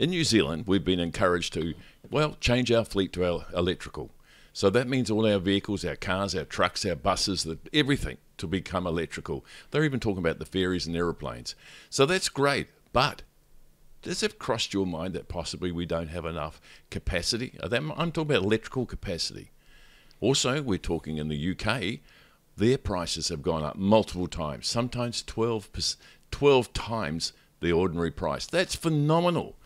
In New Zealand, we've been encouraged to, well, change our fleet to our electrical. So that means all our vehicles, our cars, our trucks, our buses, everything to become electrical. They're even talking about the ferries and aeroplanes. So that's great. But does it crossed your mind that possibly we don't have enough capacity? I'm talking about electrical capacity. Also, we're talking in the UK, their prices have gone up multiple times, sometimes 12 times the ordinary price. That's phenomenal.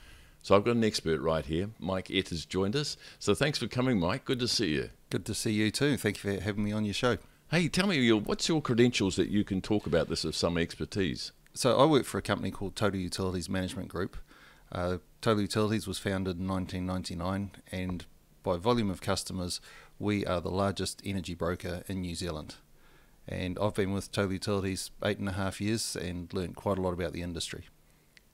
So I've got an expert right here. Mike Whitehead has joined us. So thanks for coming, Mike. Good to see you. Good to see you too. Thank you for having me on your show. Hey, tell me, what's your credentials that you can talk about this with some expertise? So I work for a company called Total Utilities Management Group. Total Utilities was founded in 1999, and by volume of customers, we are the largest energy broker in New Zealand. And I've been with Total Utilities 8.5 years and learned quite a lot about the industry.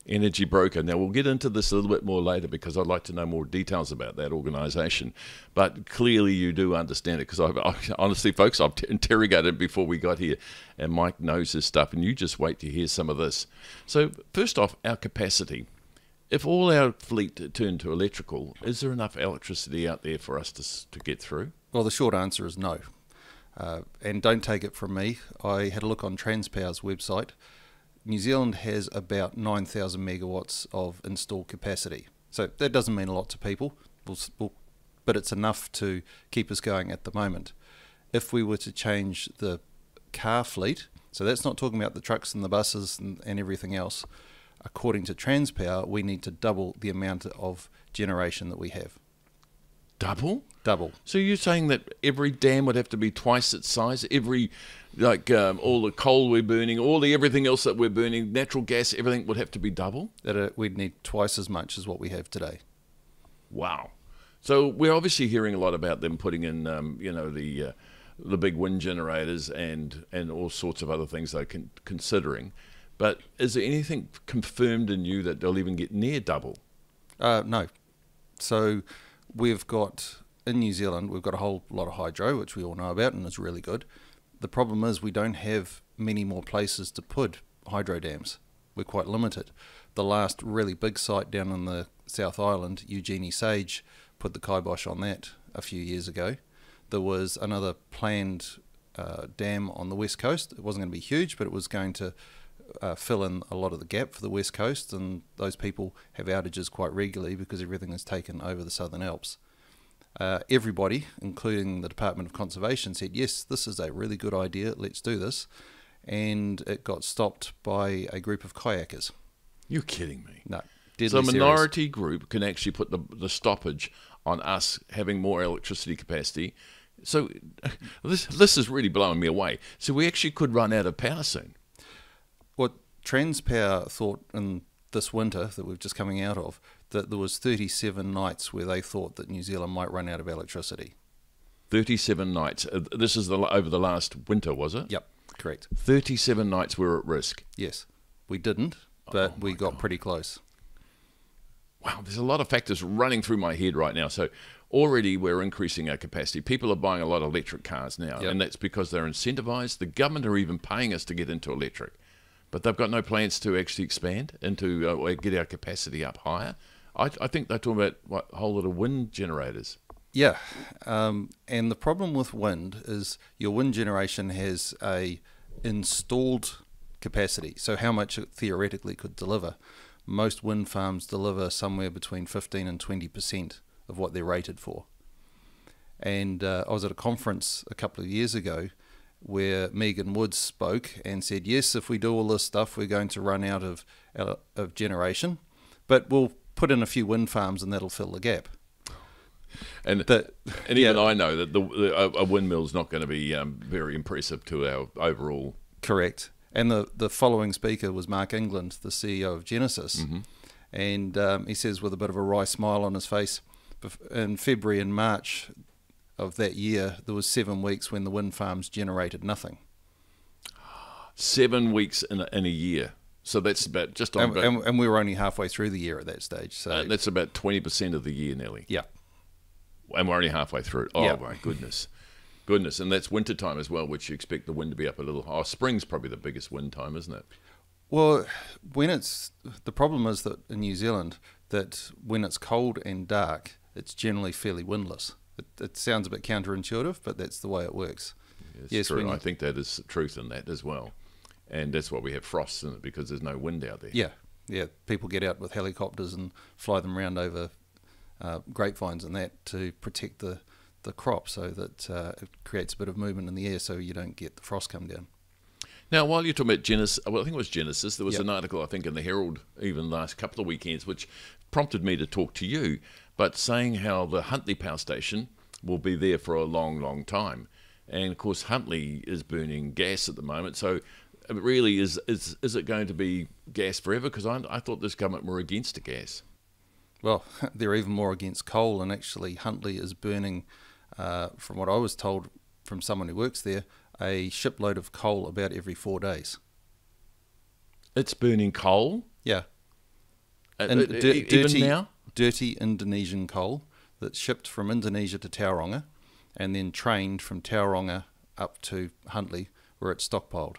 Energy broker. Now, we'll get into this a little bit more later because I'd like to know more details about that organisation. But clearly you do understand it because honestly, folks, I've interrogated before we got here, and Mike knows his stuff, and you just wait to hear some of this. So first off, our capacity. If all our fleet turned to electrical, is there enough electricity out there for us to get through? Well, the short answer is no. And don't take it from me. I had a look on Transpower's website. New Zealand has about 9,000 megawatts of installed capacity. So that doesn't mean a lot to people, but it's enough to keep us going at the moment. If we were to change the car fleet, so that's not talking about the trucks and the buses and everything else, according to Transpower, we need to double the amount of generation that we have. Double? Double. So you're saying that every dam would have to be twice its size? All the coal we're burning, everything else that we're burning, natural gas, everything would have to be double? We'd need twice as much as what we have today. Wow. So we're obviously hearing a lot about them putting in, the big wind generators and all sorts of other things they're considering. But is there anything confirmed in you that they'll even get near double? No. So we've got, in New Zealand, we've got a whole lot of hydro, which we all know about, and is really good. The problem is we don't have many more places to put hydro dams. We're quite limited. The last really big site down in the South Island, Eugenie Sage, put the kibosh on that a few years ago. There was another planned dam on the west coast. It wasn't going to be huge, but it was going to fill in a lot of the gap for the west coast, and those people have outages quite regularly because everything is taken over the Southern Alps. Everybody, including the Department of Conservation, said, yes, this is a really good idea, let's do this. And it got stopped by a group of kayakers. You're kidding me. No. So a minority group can actually put the stoppage on us having more electricity capacity. So this is really blowing me away. So we actually could run out of power soon. What Transpower thought in this winter that we're just coming out of, that there was 37 nights where they thought that New Zealand might run out of electricity. 37 nights. This is over the last winter, was it? Yep, correct. 37 nights were at risk. Yes, we didn't, but we got pretty close. Wow, there's a lot of factors running through my head right now. So already we're increasing our capacity. People are buying a lot of electric cars now, and that's because they're incentivized. The government are even paying us to get into electric. But they've got no plans to actually expand and to get our capacity up higher. I think they're talking about a whole lot of wind generators. Yeah, and the problem with wind is your wind generation has a installed capacity, so how much it theoretically could deliver. Most wind farms deliver somewhere between 15 and 20% of what they're rated for. And I was at a conference a couple of years ago where Megan Woods spoke and said, yes, if we do all this stuff, we're going to run out of generation, but we'll put in a few wind farms and that'll fill the gap. And even I know that a windmill's not going to be very impressive to our overall. Correct. And the following speaker was Mark England, the CEO of Genesis. Mm-hmm. And he says with a bit of a wry smile on his face, in February and March of that year, there was 7 weeks when the wind farms generated nothing. 7 weeks in a year. So that's about just on. And we were only halfway through the year at that stage. So that's about 20% of the year nearly. Yeah. And we're only halfway through it. Oh, yeah. My goodness. Goodness. And that's winter time as well, which you expect the wind to be up a little. Oh, spring's probably the biggest wind time, isn't it? Well, the problem is that in New Zealand, that when it's cold and dark, it's generally fairly windless. It sounds a bit counterintuitive, but that's the way it works. It's true. I think that is truth in that as well. And that's why we have frosts in it, because there's no wind out there. Yeah. People get out with helicopters and fly them around over grapevines and that to protect the crop, so that it creates a bit of movement in the air so you don't get the frost come down. Now, while you're talking about Genesis, well, I think it was Genesis, there was an article, I think, in the Herald even last couple of weekends, which prompted me to talk to you, but saying how the Huntly power station will be there for a long, long time. And, of course, Huntly is burning gas at the moment, so really, is it going to be gas forever? Because I thought this government were against the gas. Well, they're even more against coal, and actually Huntly is burning, from what I was told from someone who works there, a shipload of coal about every 4 days. It's burning coal? Yeah. Even now? Dirty Indonesian coal that's shipped from Indonesia to Tauranga and then trained from Tauranga up to Huntly where it's stockpiled.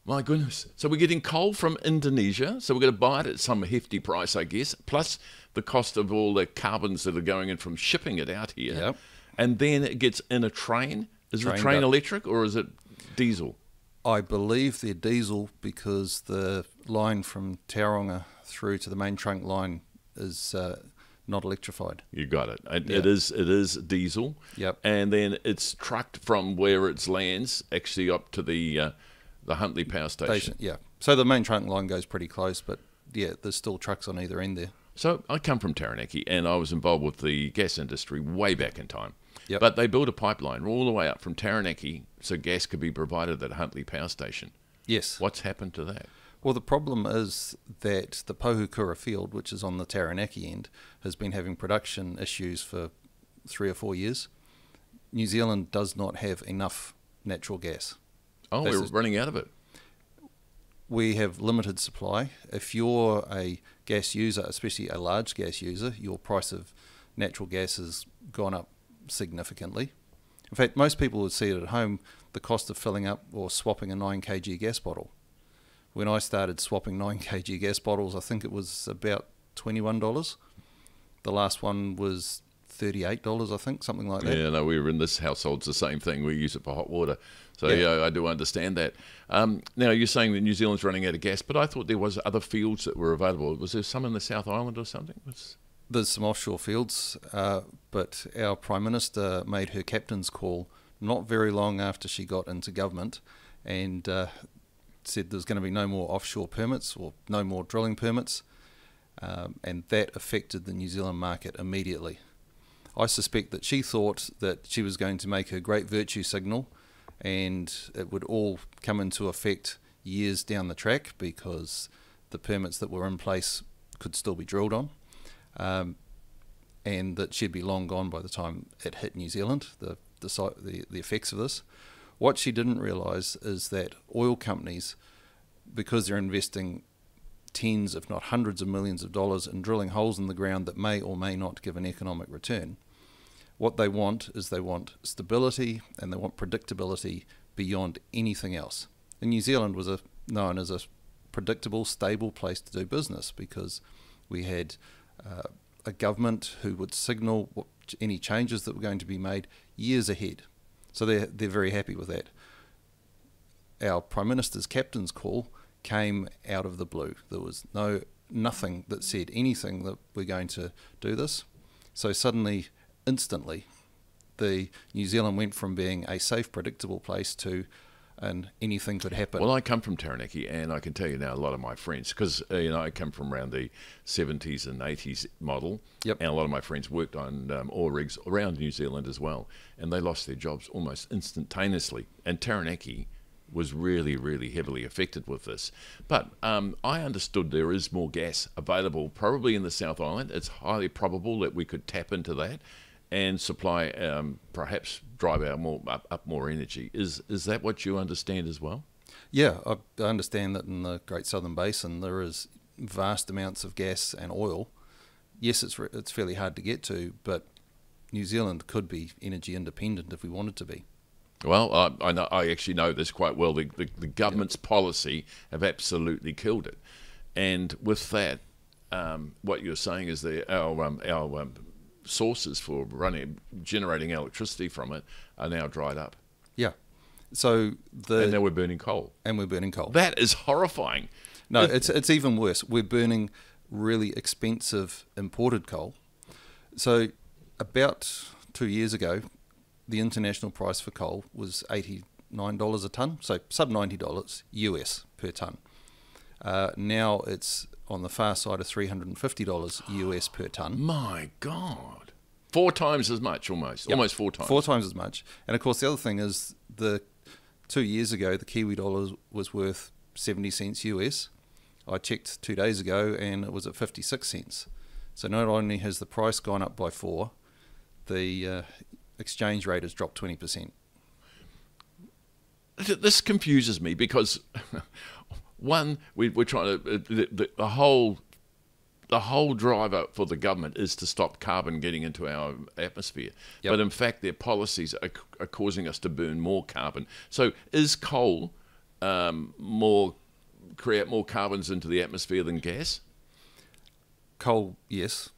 My goodness. So we're getting coal from Indonesia, so we're going to buy it at some hefty price, I guess, plus the cost of all the carbons that are going in from shipping it out here. Yep. And then it gets in a train. Is the train electric or is it diesel? I believe they're diesel because the line from Tauranga through to the main trunk line is not electrified. You got it. It is diesel. Yep. And then it's trucked from where it lands actually up to the Huntly power station. Yeah. So the main trunk line goes pretty close, but yeah, there's still trucks on either end there. So I come from Taranaki, and I was involved with the gas industry way back in time. Yep. But they built a pipeline all the way up from Taranaki so gas could be provided at Huntly power station. Yes. What's happened to that? Well, the problem is that the Pohukura field, which is on the Taranaki end, has been having production issues for 3 or 4 years. New Zealand does not have enough natural gas. Oh, we're running out of it. We have limited supply. If you're a gas user, especially a large gas user, your price of natural gas has gone up significantly. In fact, most people would see it at home, the cost of filling up or swapping a 9 kg gas bottle. When I started swapping 9 kg gas bottles, I think it was about $21. The last one was $38, I think, something like that. Yeah, no, we were in this household, it's the same thing. We use it for hot water. So, yeah I do understand that. Now, you're saying that New Zealand's running out of gas, but I thought there was other fields that were available. Was there some in the South Island or something? There's some offshore fields, but our Prime Minister made her captain's call not very long after she got into government and said there's going to be no more offshore permits or no more drilling permits, and that affected the New Zealand market immediately. I suspect that she thought that she was going to make her great virtue signal and it would all come into effect years down the track because the permits that were in place could still be drilled on, and that she'd be long gone by the time it hit New Zealand, the effects of this. What she didn't realise is that oil companies, because they're investing tens if not hundreds of millions of dollars in drilling holes in the ground that may or may not give an economic return, what they want is they want stability and they want predictability beyond anything else. And New Zealand was known as a predictable, stable place to do business because we had a government who would signal any changes that were going to be made years ahead. So they're very happy with that. Our Prime Minister's captain's call came out of the blue. There was nothing that said anything that we're going to do this. So suddenly, instantly, the New Zealand went from being a safe, predictable place to anything could happen. Well, I come from Taranaki, and I can tell you now a lot of my friends, because I come from around the 70s and 80s model, yep. And a lot of my friends worked on oil rigs around New Zealand as well, and they lost their jobs almost instantaneously. And Taranaki was really, really heavily affected with this. But I understood there is more gas available, probably in the South Island. It's highly probable that we could tap into that and supply, perhaps drive up more energy. Is that what you understand as well? Yeah, I understand that in the Great Southern Basin there is vast amounts of gas and oil. Yes, it's fairly hard to get to, but New Zealand could be energy independent if we wanted to be. Well, I actually know this quite well. The government's policy have absolutely killed it. And with that, what you're saying is that our sources for generating electricity from it are now dried up. Yeah. So and now we're burning coal. And we're burning coal. That is horrifying. No, it's even worse. We're burning really expensive imported coal. So about 2 years ago, the international price for coal was $89 a tonne, so sub $90 US per tonne. Now it's on the far side of $350 US per tonne. My God. 4 times as much almost. Yep. Almost 4 times. 4 times as much. And of course the other thing is 2 years ago the Kiwi dollar was worth 70 cents US. I checked 2 days ago and it was at 56 cents. So not only has the price gone up by 4, the exchange rate has dropped 20%. This confuses me because one, we're trying to the whole driver for the government is to stop carbon getting into our atmosphere. Yep. But in fact, their policies are causing us to burn more carbon. So is coal create more carbons into the atmosphere than gas? Coal, yes.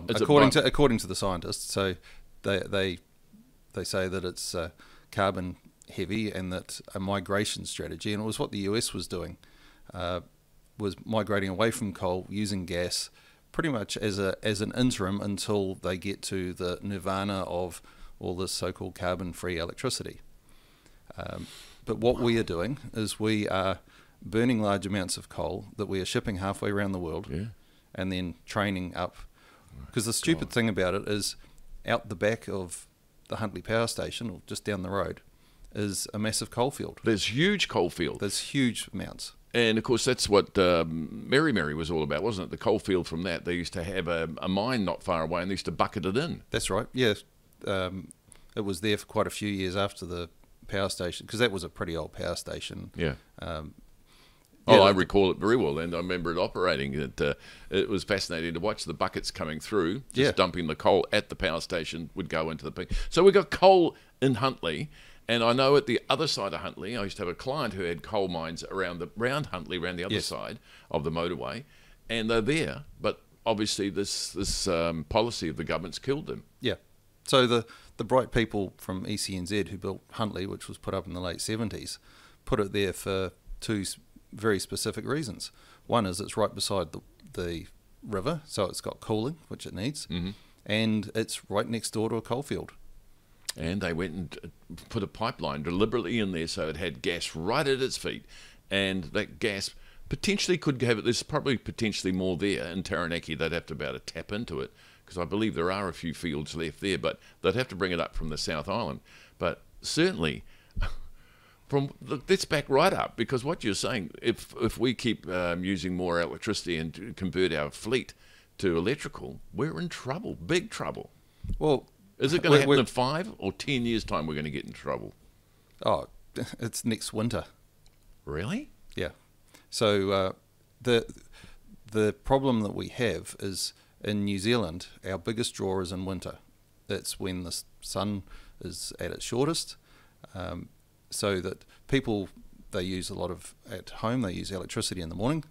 Is according to the scientists, so they say that it's carbon heavy and that a migration strategy, and it was what the US was doing, was migrating away from coal, using gas, pretty much as an interim until they get to the nirvana of all this so-called carbon-free electricity. But what we are doing is we are burning large amounts of coal that we are shipping halfway around the world, and then training up. Because the stupid thing about it is, out the back of the Huntly Power Station, or just down the road, is a massive coal field. There's huge coal field. There's huge amounts. And of course, that's what Mary was all about, wasn't it? The coal field from that. They used to have a mine not far away, and they used to bucket it in. That's right. Yeah, it was there for quite a few years after the power station, because that was a pretty old power station. Yeah. Yeah, I recall it very well, and I remember it operating. It was fascinating to watch the buckets coming through, just dumping the coal at the power station, would go into the pit. So we got coal in Huntly, and I know at the other side of Huntly, I used to have a client who had coal mines around Huntly, around the other side of the motorway, and they're there, but obviously this policy of the government's killed them. Yeah. So the bright people from ECNZ who built Huntly, which was put up in the late 70s, put it there for 2 very specific reasons. One is it's right beside the river, so it's got cooling, which it needs, and it's right next door to a coal field. And they went and put a pipeline deliberately in there so it had gas right at its feet, and that gas potentially could have it. There's probably potentially more there in Taranaki. They'd have to be able to tap into it, because I believe there are a few fields left there, but they'd have to bring it up from the South Island. But certainly, let's back right up, because what you're saying, if we keep using more electricity and convert our fleet to electrical, we're in trouble, big trouble. Well, is it going to happen in 5 or 10 years' time we're going to get in trouble? Oh, it's next winter. Really? Yeah. So the problem that we have is, in New Zealand, our biggest draw is in winter. It's when the sun is at its shortest. So that people, they use a lot of, at home, they use electricity in the morning.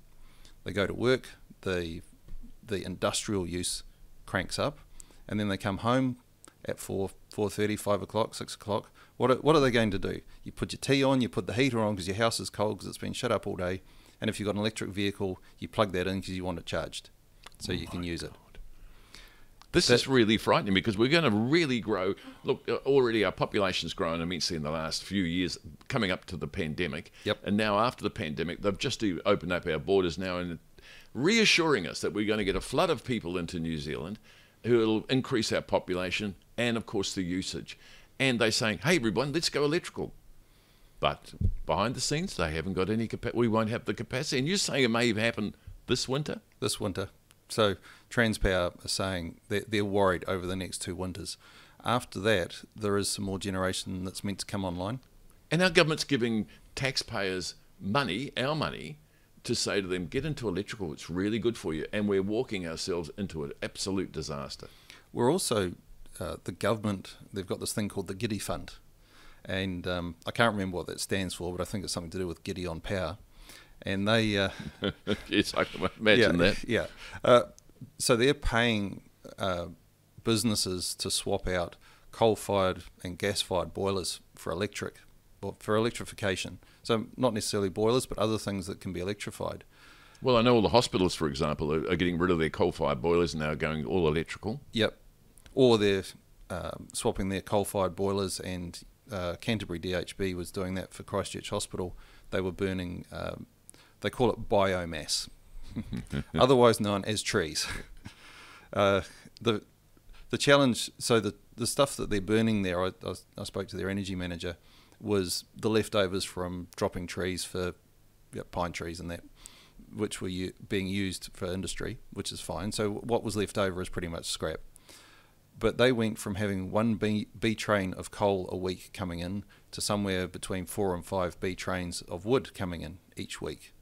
They go to work, the industrial use cranks up, and then they come home at 4:30, 5 o'clock, 6 o'clock. What are they going to do? You put your tea on, you put the heater on because your house is cold because it's been shut up all day, and if you've got an electric vehicle, you plug that in because you want it charged, so you can use it. This is really frightening, because we're going to really grow. Look, already our population's grown immensely in the last few years, coming up to the pandemic. Yep. And now after the pandemic, they've just opened up our borders now and reassuring us that we're going to get a flood of people into New Zealand who will increase our population and, of course, the usage. And they're saying, hey, everyone, let's go electrical. But behind the scenes, they haven't got any capacity. We won't have the capacity. And you're saying it may happen this winter? This winter. So Transpower are saying that they're worried over the next 2 winters. After that, there is some more generation that's meant to come online. And our government's giving taxpayers money, our money, to say to them, get into electrical, it's really good for you. And we're walking ourselves into an absolute disaster. We're also, the government, they've got this thing called the Giddy Fund. And I can't remember what that stands for, but I think it's something to do with Giddy on Power. and they Yes, I can imagine that. yeah. So they're paying businesses to swap out coal-fired and gas-fired boilers for electrification. So not necessarily boilers, but other things that can be electrified. Well, I know all the hospitals, for example, are getting rid of their coal-fired boilers and now going all electrical. Yep. Or they're swapping their coal-fired boilers, and Canterbury DHB was doing that for Christchurch Hospital. They were burning, they call it biomass, otherwise known as trees. The challenge, so the stuff that they're burning there, I spoke to their energy manager, was the leftovers from dropping trees for pine trees and that, which were being used for industry, which is fine. So what was left over is pretty much scrap. But they went from having one B train of coal a week coming in to somewhere between 4 and 5 B trains of wood coming in each week.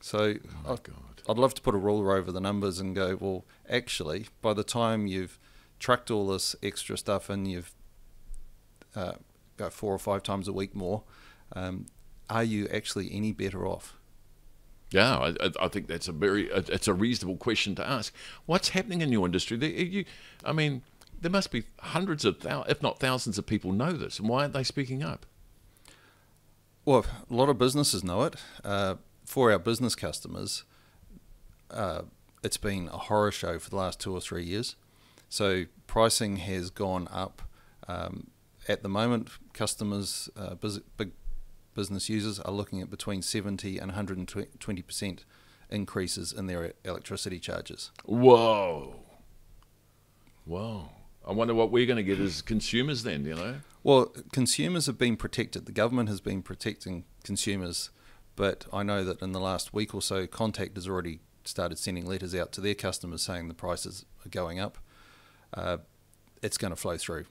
So I'd love to put a ruler over the numbers and go, well, actually, by the time you've trucked all this extra stuff and you've got 4 or 5 times a week more, are you actually any better off? Yeah, I think that's it's a reasonable question to ask. What's happening in your industry? There must be hundreds of thousands, if not thousands of people know this, and why aren't they speaking up? Well, a lot of businesses know it. For our business customers, it's been a horror show for the last 2 or 3 years. So pricing has gone up. At the moment, customers, big business users, are looking at between 70 and 120% increases in their electricity charges. Whoa. I wonder what we're going to get as consumers then, Well, consumers have been protected. The government has been protecting consumers, but I know that in the last week or so, Contact has already started sending letters out to their customers saying the prices are going up. It's going to flow through.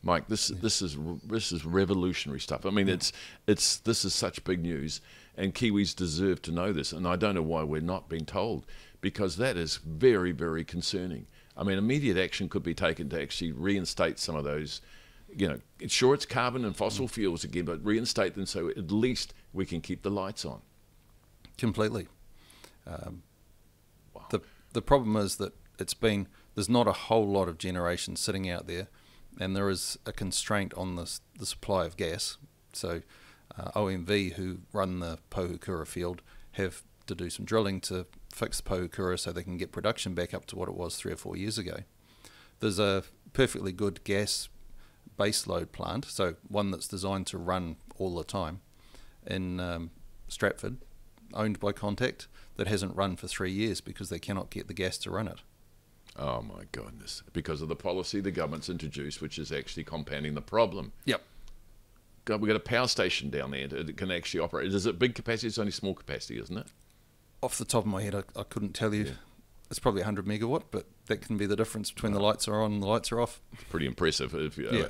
Mike, this is revolutionary stuff. I mean, this is such big news, and Kiwis deserve to know this. And I don't know why we're not being told, because that is very, very concerning. I mean, immediate action could be taken to actually reinstate some of those. Sure, it's carbon and fossil fuels again, but reinstate them so at least we can keep the lights on. Completely. The problem is that there's not a whole lot of generation sitting out there, and there is a constraint on the supply of gas. So OMV, who run the Pohukura field, have to do some drilling to fix Pohukura so they can get production back up to what it was 3 or 4 years ago. There's a perfectly good gas baseload plant, so one that's designed to run all the time, in Stratford, owned by Contact, that hasn't run for 3 years because they cannot get the gas to run it. Oh my goodness. Because of the policy the government's introduced, which is actually compounding the problem. Yep. God, we've got a power station down there that can actually operate. Is it big capacity? It's only small capacity, isn't it? Off the top of my head, I couldn't tell you. Yeah. It's probably 100 megawatt, but that can be the difference between the lights are on and the lights are off. It's pretty impressive.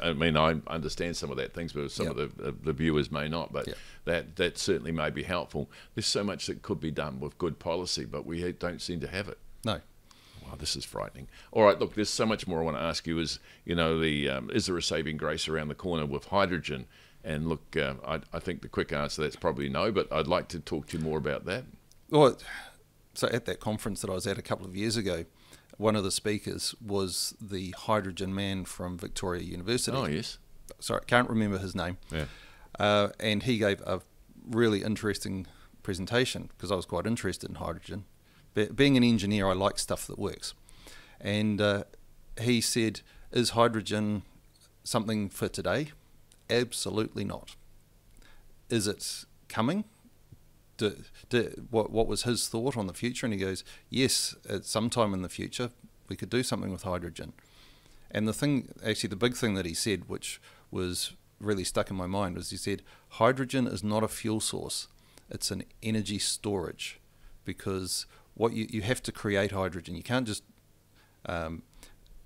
I mean, I understand some of that things, but some of the viewers may not. But that certainly may be helpful. There's so much that could be done with good policy, but we don't seem to have it. No. Wow, this is frightening. All right, look, there's so much more I want to ask you. Is there a saving grace around the corner with hydrogen? And look, I think the quick answer to that's probably no, but I'd like to talk to you more about that. Well, so at that conference that I was at a couple of years ago, one of the speakers was the hydrogen man from Victoria University. Oh, yes. Sorry, can't remember his name. Yeah. And he gave a really interesting presentation because I was quite interested in hydrogen. Being an engineer, I like stuff that works. And he said, is hydrogen something for today? Absolutely not. Is it coming? What was his thought on the future? And he goes, yes, at some time in the future, we could do something with hydrogen. And the big thing that he said, which was really stuck in my mind, was he said, hydrogen is not a fuel source. It's an energy storage, because what you have to create hydrogen. You can't just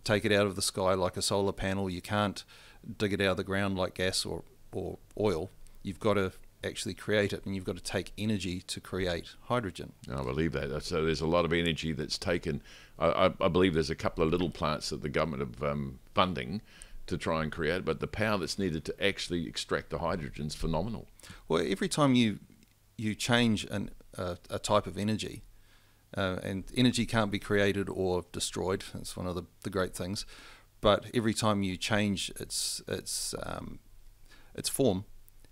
take it out of the sky like a solar panel. You can't dig it out of the ground like gas or oil. You've got to actually create it, and you've got to take energy to create hydrogen. I believe that. So there's a lot of energy that's taken. I believe there's a couple of little plants that the government have funding to try and create, but the power that's needed to actually extract the hydrogen is phenomenal. Well, every time you you change a type of energy, and energy can't be created or destroyed. That's one of the great things. But every time you change its form,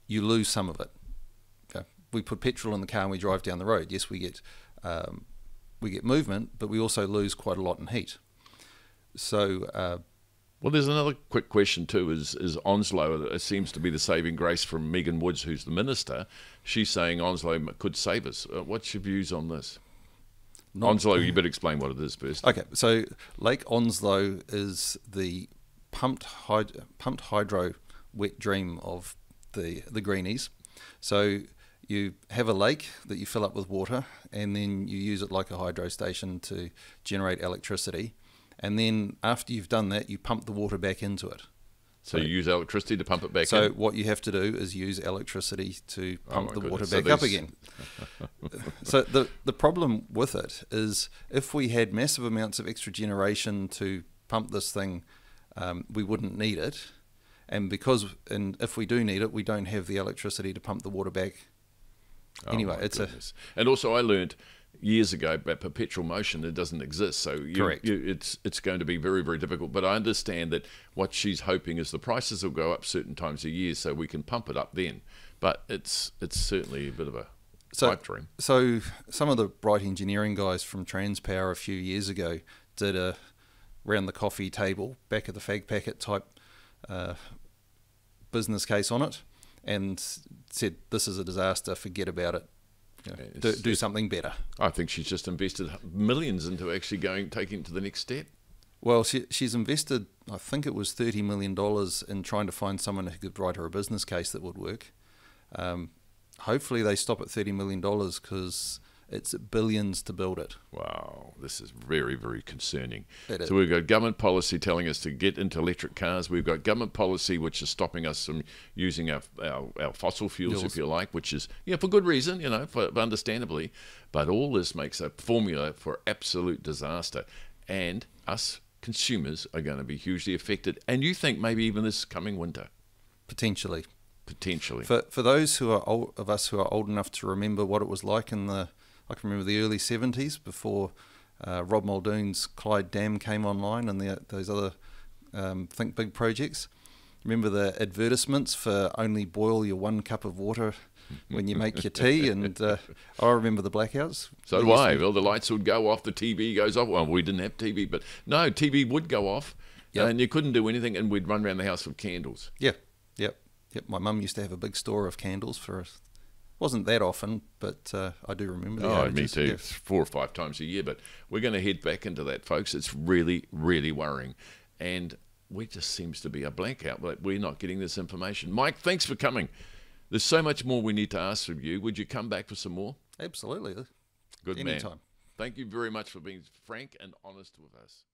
you lose some of it. Okay? We put petrol in the car and we drive down the road. Yes, we get movement, but we also lose quite a lot in heat. So, well, there's another quick question too. Is Onslow? It seems to be the saving grace from Megan Woods, who's the minister. She's saying Onslow could save us. What's your views on this? Onslow, you better explain what it is first. Okay, so Lake Onslow is the pumped hydro wet dream of the greenies. So you have a lake that you fill up with water, and then you use it like a hydro station to generate electricity. And then after you've done that, you pump the water back into it. So you use electricity to pump it back in? So what you have to do is use electricity to pump the water back up again. So the problem with it is if we had massive amounts of extra generation to pump this thing, we wouldn't need it. And if we do need it, we don't have the electricity to pump the water back. Anyway, and also I learned years ago about perpetual motion. It doesn't exist, so it's going to be very, very difficult. But I understand that what she's hoping is the prices will go up certain times a year, so we can pump it up then. But it's certainly a bit of a pipe dream. So some of the bright engineering guys from Transpower a few years ago did a round the coffee table, back of the fag packet type business case on it, and said this is a disaster, forget about it. Do something better. I think she's just invested millions into actually taking it to the next step. Well, she's invested, I think it was $30 million in trying to find someone who could write her a business case that would work. Hopefully they stop at $30 million because it's billions to build it. Wow, this is very, very concerning. So we've got government policy telling us to get into electric cars. We've got government policy which is stopping us from using our fossil fuels, if you like, which is for good reason, understandably. But all this makes a formula for absolute disaster, and us consumers are going to be hugely affected. And you think maybe even this coming winter, potentially. For those of us who are old enough to remember what it was like I can remember the early 70s before Rob Muldoon's Clyde Dam came online and those other Think Big projects. Remember the advertisements for only boil your 1 cup of water when you make your tea, and I remember the blackouts. So do I. Well, the lights would go off, the TV goes off. Well, we didn't have TV, but no, TV would go off, and you couldn't do anything, and we'd run around the house with candles. Yep. My mum used to have a big store of candles for us. Wasn't that often, but I do remember the outages. Me too. 4 or 5 times a year. But we're going to head back into that, folks. It's really, really worrying. And we just seems to be a blank out. We're not getting this information. Mike, thanks for coming. There's so much more we need to ask of you. Would you come back for some more? Absolutely. Good Anytime. man. Thank you very much for being frank and honest with us.